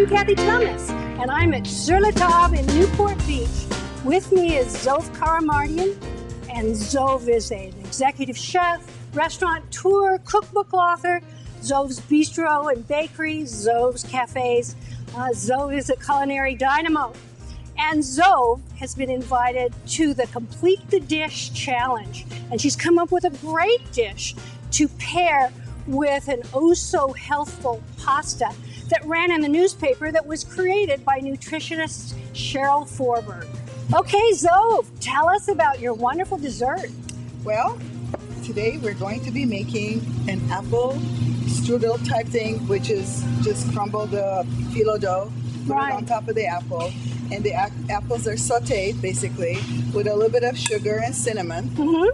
I'm Cathy Thomas, and I'm at Sur La Table in Newport Beach. With me is Zov Karamardian, and Zov is an executive chef, restaurateur, cookbook author, Zov's Bistro and Bakery, Zov's Cafes. Zov is a culinary dynamo. And Zov has been invited to the Complete the Dish Challenge, and she's come up with a great dish to pair with an oh-so-healthful pasta that ran in the newspaper that was created by nutritionist Cheryl Forberg. Okay, Zov, tell us about your wonderful dessert. Well, today we're going to be making an apple strudel type thing, which is just crumble the FILO dough, put it on top of the apple, and the apples are sauteed basically with a little bit of sugar and cinnamon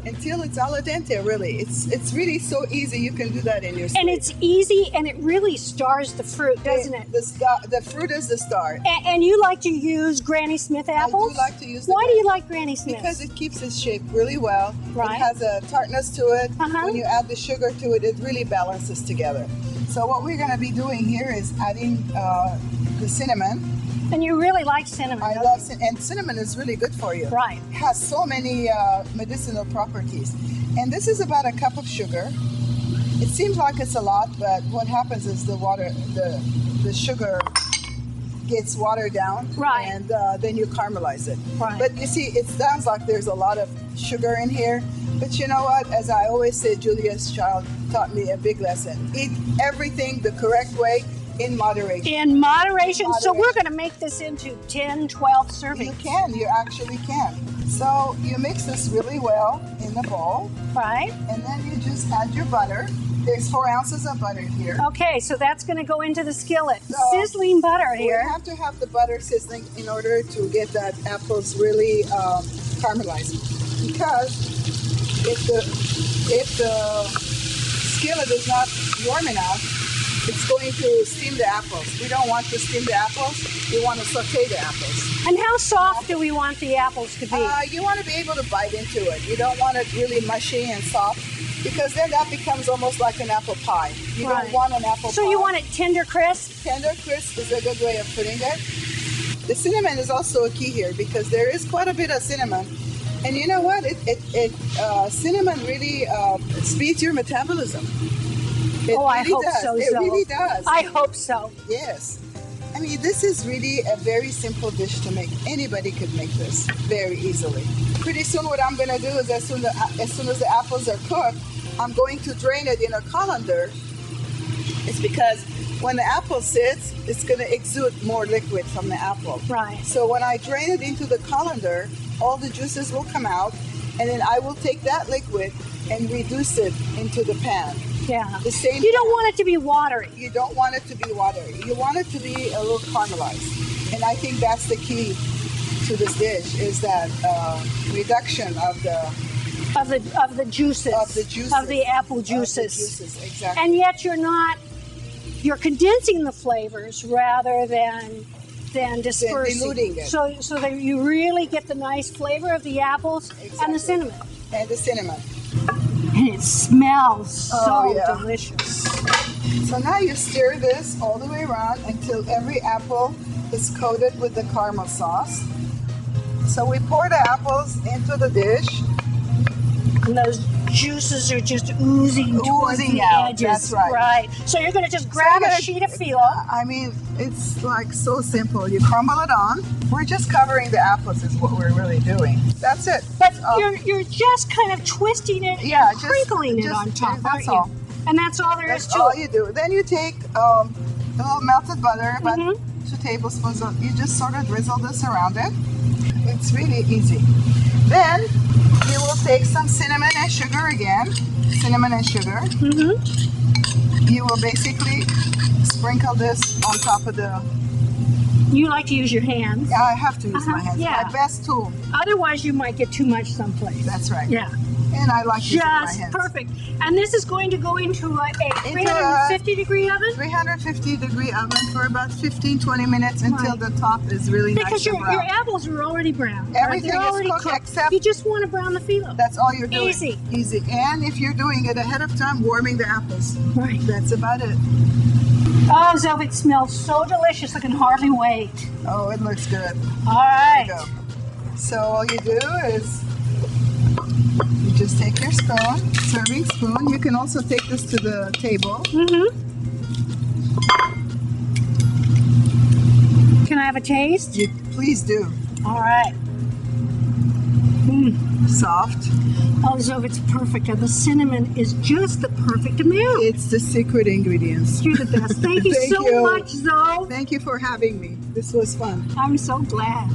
until it's al dente. Really, it's really so easy. You can do that in your sleep. And it's easy, and it really stars the fruit, doesn't it? The fruit is the star. And you like to use Granny Smith apples? I do like to use. Why do you like Granny Smith? Because it keeps its shape really well. Right. It has a tartness to it. When you add the sugar to it, it really balances together. So what we're going to be doing here is adding the cinnamon. And you really like cinnamon. I love cinnamon, and cinnamon is really good for you. Right. It has so many medicinal properties. And this is about a cup of sugar. It seems like it's a lot, but what happens is the sugar gets watered down, and then you caramelize it. Right. But you see, it sounds like there's a lot of sugar in here. But you know what? As I always say, Julia's child taught me a big lesson. Eat everything the correct way. In moderation. In moderation. So we're going to make this into 10, 12 servings. You can. You actually can. So you mix this really well in the bowl. Right. And then you just add your butter. There's 4 ounces of butter here. Okay, so that's going to go into the skillet. So sizzling butter here. We have to have the butter sizzling in order to get that apples really caramelized. Because if the skillet is not warm enough, it's going to steam the apples. We don't want to steam the apples. We want to saute the apples. And how soft do we want the apples to be? You want to be able to bite into it. You don't want it really mushy and soft, because then that becomes almost like an apple pie. You don't want an apple pie. So you want it tender crisp? Tender crisp is a good way of putting it. The cinnamon is also a key here, because there is quite a bit of cinnamon. And you know what? Cinnamon really speeds your metabolism. I hope so. It really does. I hope so. Yes. I mean, this is really a very simple dish to make. Anybody could make this very easily. Pretty soon what I'm going to do is as soon as the apples are cooked, I'm going to drain it in a colander. It's because when the apple sits, it's going to exude more liquid from the apple. Right. So when I drain it into the colander, all the juices will come out, and then I will take that liquid and reduce it into the pan. Yeah. The same. You don't want it to be watery. You don't want it to be watery. You want it to be a little caramelized. And I think that's the key to this dish, is that reduction of the juices. Of the apple juices. Exactly. And yet you're condensing the flavors rather than dispersing. Diluting it. So that you really get the nice flavor of the apples and the cinnamon. And the cinnamon. And it smells so delicious. So now you stir this all the way around until every apple is coated with the caramel sauce. So we pour the apples into the dish. And those juices are just oozing towards the edges. That's right. Right. So you're going to just grab a sheet of FILO. I mean, it's like so simple. You crumble it on. We're just covering the apples is what we're really doing. That's it. But you're just kind of twisting it and crinkling it on top, aren't you? And that's all there is to it. That's all you do. Then you take a little melted butter, about 2 tablespoons of, you just sort of drizzle this around it. It's really easy. Then you will take some cinnamon and sugar again. Cinnamon and sugar. You will basically sprinkle this on top of the... You like to use your hands. Yeah, I have to use my hands. Yeah. My best tool. Otherwise, you might get too much someplace. That's right. Yeah. And I like using my hands. Just perfect. And this is going to go into a 350-degree oven? 350-degree oven for about 15-20 minutes until the top is really nice and brown. Because your apples are already brown. Everything They're already is cooked except... You just want to brown the FILO. That's all you're doing. Easy. Easy. And if you're doing it ahead of time, warming the apples. Right. That's about it. Oh, Zov, it smells so delicious. I can hardly wait. Oh, it looks good. All right. There you go. So all you do is you just take your spoon, serving spoon. You can also take this to the table. Can I have a taste? Please do. All right. Soft. Oh, Zov, it's perfect. And the cinnamon is just the perfect amount. It's the secret ingredients. You're the best. Thank you Thank so you. much, Zov. Thank you for having me. This was fun. I'm so glad.